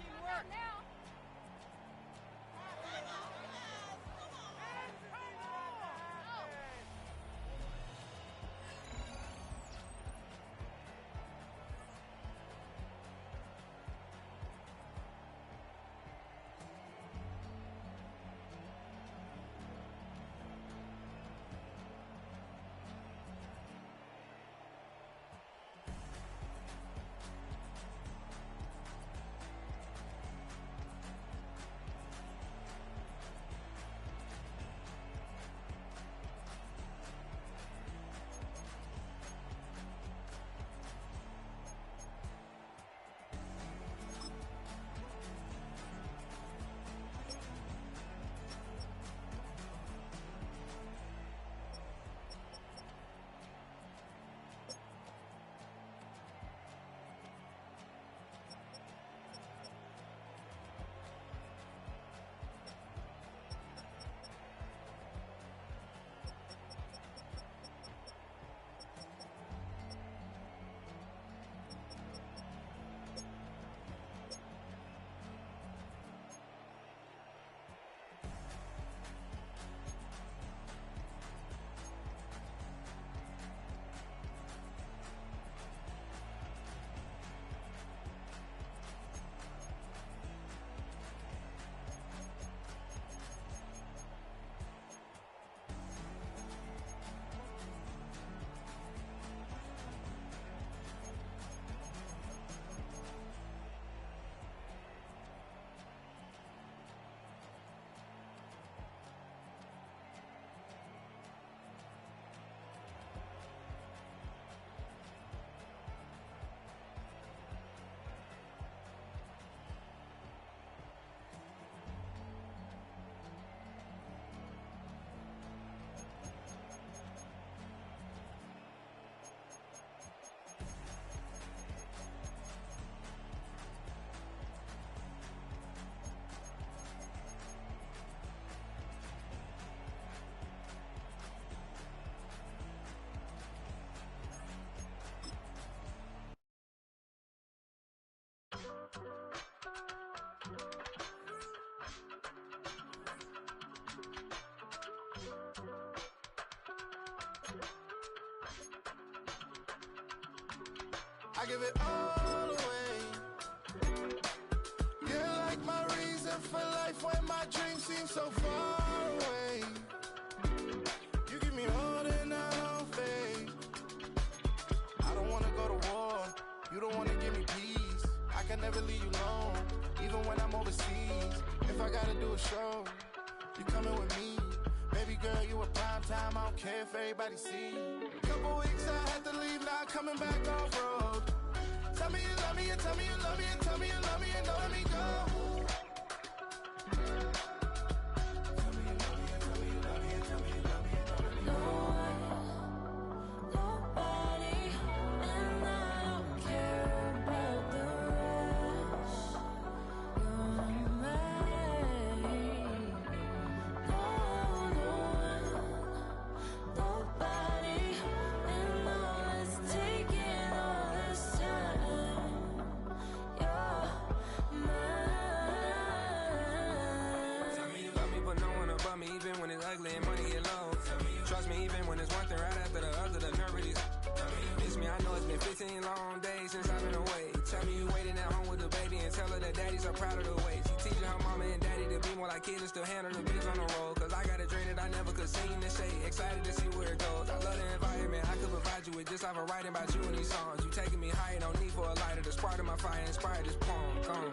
I give it all away. You're like my reason for life when my dreams seem so far away. You give me more than I don't face. I don't wanna go to war. You don't wanna give me peace. I can never leave you alone, even when I'm overseas. If I gotta do a show, you coming with me. Baby girl, you a prime time. I don't care if everybody see. Couple weeks I had to leave, now coming back off road. Tell me you love me, and tell me you love me, and tell me you love me, and don't let me go. Tell me you love me, and tell me you love me, and tell me you love me, and don't let me go. Nobody, and I don't care about the rest. You're mine. Nobody, and all it's taking all this time. You're mine. Tell me you love me, but no one above me, even when it's ugly and money get low. Trust me, even when it's one thing right after the other, the nerve of these. Miss me, I know it's been 15 long days since I've been away. Tell me you waiting at home with the baby and tell her that daddy's so proud of the way. She teaching her mama and daddy to be more like kids and still handle the biz on the road. Cause I got a dream that I never could sing and say. Excited to see where it goes. I love the environment I could provide you with just off of writing about you in these songs. You taking me higher, no need for a lighter. The spark of my fire inspired this poem. Gone.